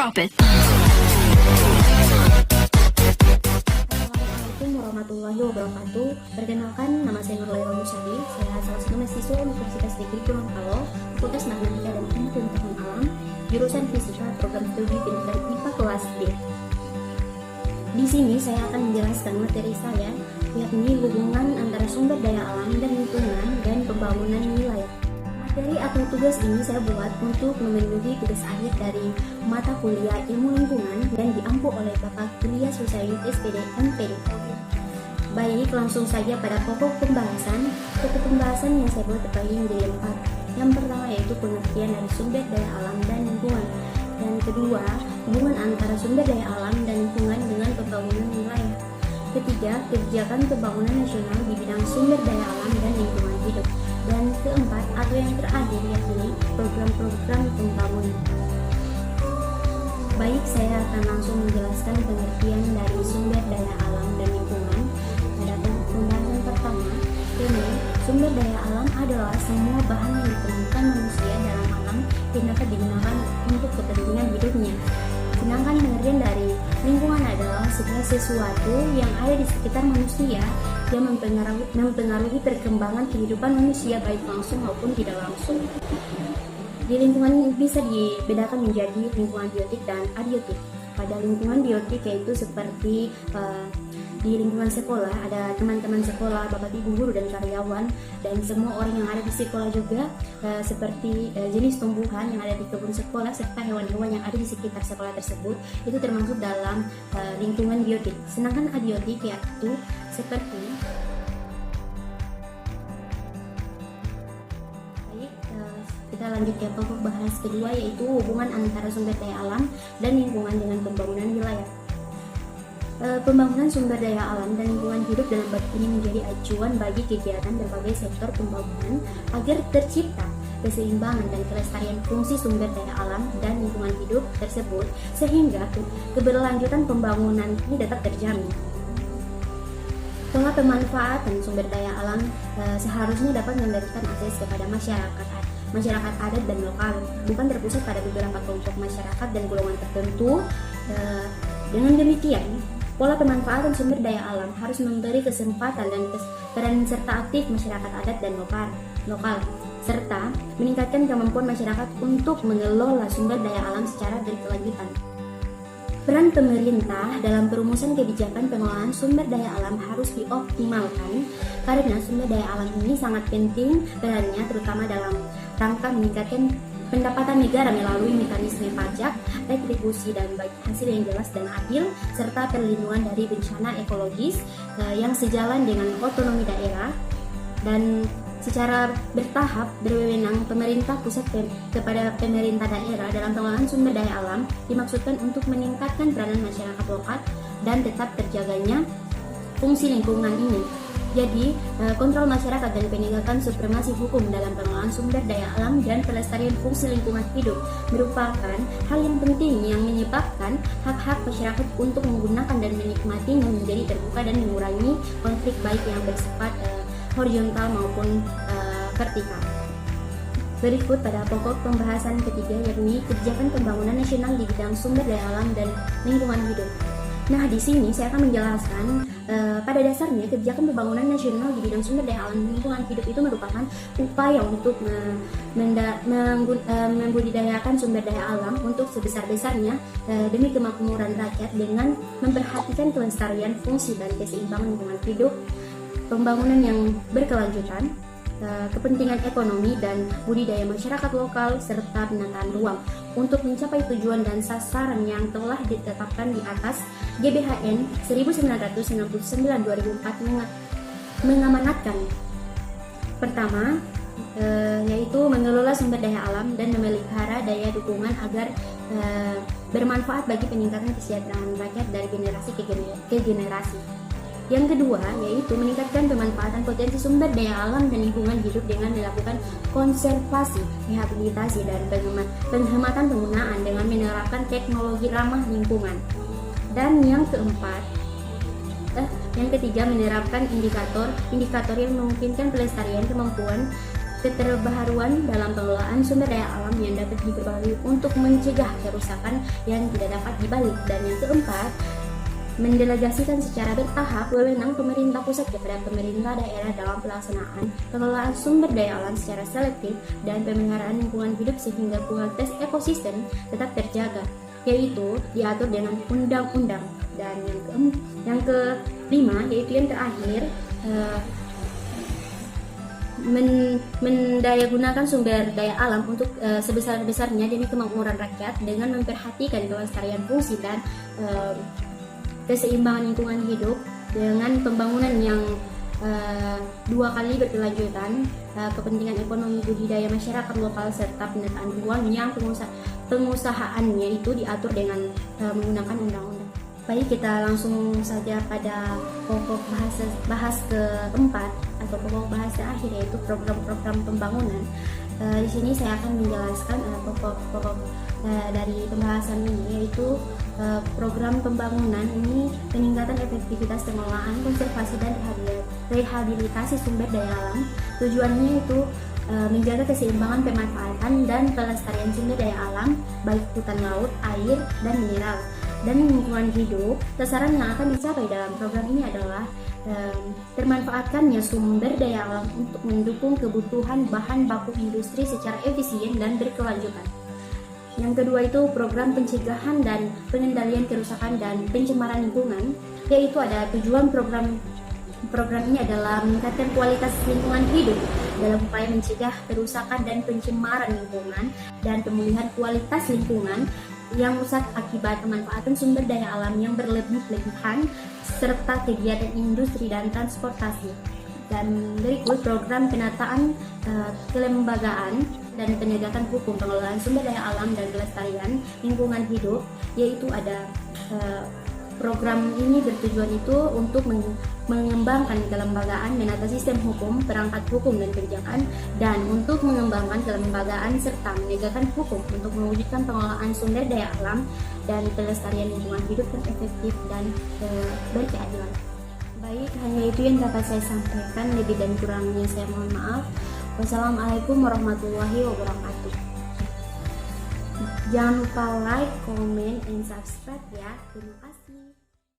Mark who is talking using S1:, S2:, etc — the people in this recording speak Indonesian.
S1: Drop it.
S2: Assalamualaikum warahmatullahi wabarakatuh. Perkenalkan, nama saya Nurul Musadi. Saya salah satu mahasiswa Universitas Negeri Gorontalo, Fakultas Matematika dan Ilmu Pengetahuan Alam, jurusan Fisika, program studi pendidikan IPA kelas D. Di sini saya akan menjelaskan materi saya, yakni hubungan antara sumber daya alam dan lingkungan dan pembangunan wilayah. Materi atau tugas ini saya buat untuk memenuhi tugas akhir dari mata kuliah ilmu lingkungan yang diampu oleh Bapak Kuliah Sosial SPD MPD. Baik, langsung saja pada pokok pembahasan. Pokok pembahasan yang saya buat terbagi menjadi 4. Yang pertama yaitu pengertian dari sumber daya alam dan lingkungan. Dan kedua, hubungan antara sumber daya alam dan lingkungan dengan pembangunan wilayah. Ketiga, kebijakan pembangunan nasional di bidang sumber daya alam dan lingkungan hidup. Dan keempat, atau yang terakhir, yakni program-program pembangunan. Baik, saya akan langsung menjelaskan pengertian dari sumber daya alam dan lingkungan. Pada pembahasan pertama, ini sumber daya alam adalah semua bahan yang ditemukan manusia dalam alam yang dapat digunakan untuk kepentingan hidupnya. Sedangkan pengertian dari lingkungan adalah segala sesuatu yang ada di sekitar manusia yang mempengaruhi perkembangan kehidupan manusia baik langsung maupun tidak langsung. Di lingkungan bisa dibedakan menjadi lingkungan biotik dan abiotik. Pada lingkungan biotik yaitu seperti di lingkungan sekolah ada teman-teman sekolah, bapak ibu guru dan karyawan, dan semua orang yang ada di sekolah juga, seperti jenis tumbuhan yang ada di kebun sekolah serta hewan-hewan yang ada di sekitar sekolah tersebut, itu termasuk dalam lingkungan biotik. Sedangkan abiotik yaitu seperti kita lanjut ke pokok bahas kedua, yaitu hubungan antara sumber daya alam dan lingkungan dengan pembangunan wilayah. Pembangunan sumber daya alam dan lingkungan hidup dalam bab ini menjadi acuan bagi kegiatan berbagai sektor pembangunan agar tercipta keseimbangan dan kelestarian fungsi sumber daya alam dan lingkungan hidup tersebut, sehingga keberlanjutan pembangunan ini dapat terjamin. Pola pemanfaatan sumber daya alam seharusnya dapat memberikan akses kepada masyarakat adat dan lokal, bukan terpusat pada beberapa kelompok masyarakat dan golongan tertentu. Dengan demikian, pola pemanfaatan sumber daya alam harus memberi kesempatan dan peran serta aktif masyarakat adat dan lokal, serta meningkatkan kemampuan masyarakat untuk mengelola sumber daya alam secara berkelanjutan. Peran pemerintah dalam perumusan kebijakan pengelolaan sumber daya alam harus dioptimalkan, karena sumber daya alam ini sangat penting perannya, terutama dalam rangka meningkatkan pendapatan negara melalui mekanisme pajak, retribusi, dan bagi hasil yang jelas dan adil, serta perlindungan dari bencana ekologis yang sejalan dengan otonomi daerah. Dan secara bertahap berwenang pemerintah pusat kepada pemerintah daerah dalam pengelolaan sumber daya alam dimaksudkan untuk meningkatkan peranan masyarakat lokal dan tetap terjaganya fungsi lingkungan ini. Jadi, kontrol masyarakat dan penegakan supremasi hukum dalam pengelolaan sumber daya alam dan pelestarian fungsi lingkungan hidup merupakan hal yang penting yang menyebabkan hak-hak masyarakat untuk menggunakan dan menikmatinya menjadi terbuka dan mengurangi konflik baik yang bersifat horizontal maupun vertikal. Berikut pada pokok pembahasan ketiga, yakni kebijakan pembangunan nasional di bidang sumber daya alam dan lingkungan hidup. Nah, di sini saya akan menjelaskan pada dasarnya kebijakan pembangunan nasional di bidang sumber daya alam dan lingkungan hidup itu merupakan upaya untuk membudidayakan sumber daya alam untuk sebesar-besarnya demi kemakmuran rakyat dengan memperhatikan kelestarian fungsi dan keseimbangan lingkungan hidup, pembangunan yang berkelanjutan, kepentingan ekonomi dan budidaya masyarakat lokal, serta penataan ruang untuk mencapai tujuan dan sasaran yang telah ditetapkan di atas. GBHN 1999-2004 mengamanatkan pertama, yaitu mengelola sumber daya alam dan memelihara daya dukungan agar bermanfaat bagi peningkatan kesejahteraan rakyat dari generasi ke generasi. Yang kedua, yaitu meningkatkan pemanfaatan potensi sumber daya alam dan lingkungan hidup dengan melakukan konservasi, rehabilitasi, dan penghematan penggunaan dengan menerapkan teknologi ramah lingkungan. Dan yang ketiga, menerapkan indikator yang memungkinkan pelestarian kemampuan keterbaharuan dalam pengelolaan sumber daya alam yang dapat diperbarui untuk mencegah kerusakan yang tidak dapat dibalik. Dan yang keempat, mendelegasikan secara bertahap wewenang pemerintah pusat kepada pemerintah daerah dalam pelaksanaan pengelolaan sumber daya alam secara selektif dan pemeliharaan lingkungan hidup sehingga kualitas ekosistem tetap terjaga, yaitu diatur dengan undang-undang. Dan yang kelima, yaitu yang terakhir, mendayagunakan sumber daya alam untuk sebesar-besarnya demi kemakmuran rakyat dengan memperhatikan kelestarian fungsi dan keseimbangan lingkungan hidup dengan pembangunan yang dua kali berkelanjutan, kepentingan ekonomi budidaya masyarakat lokal serta penataan ruang yang pengusahaannya itu diatur dengan menggunakan undang-undang. Baik, kita langsung saja pada pokok bahas keempat atau pokok bahas terakhir, yaitu program-program pembangunan. Di sini saya akan menjelaskan pokok-pokok dari pembahasan ini, yaitu program pembangunan ini peningkatan efektivitas pengelolaan, konservasi dan rehabilitasi sumber daya alam. Tujuannya itu menjaga keseimbangan pemanfaatan dan pelestarian sumber daya alam, baik hutan laut, air, dan mineral, dan lingkungan hidup. Sasaran yang akan dicapai dalam program ini adalah termanfaatkannya sumber daya alam untuk mendukung kebutuhan bahan baku industri secara efisien dan berkelanjutan. Yang kedua itu program pencegahan dan pengendalian kerusakan dan pencemaran lingkungan, yaitu ada tujuan program ini adalah meningkatkan kualitas lingkungan hidup dalam upaya mencegah kerusakan dan pencemaran lingkungan dan pemulihan kualitas lingkungan yang rusak akibat pemanfaatan sumber daya alam yang berlebih-lebihan serta kegiatan industri dan transportasi. Dan berikut program penataan kelembagaan dan penegakan hukum pengelolaan sumber daya alam dan pelestarian lingkungan hidup, yaitu ada program ini bertujuan itu untuk mengembangkan kelembagaan, menata sistem hukum, perangkat hukum dan kebijakan, dan untuk mengembangkan kelembagaan serta menegakkan hukum untuk mewujudkan pengelolaan sumber daya alam dan pelestarian lingkungan hidup yang efektif dan berkeadilan. Baik, hanya itu yang dapat saya sampaikan. Lebih dan kurangnya saya mohon maaf. Wassalamualaikum warahmatullahi wabarakatuh. Jangan lupa like, comment, and subscribe ya. Terima kasih.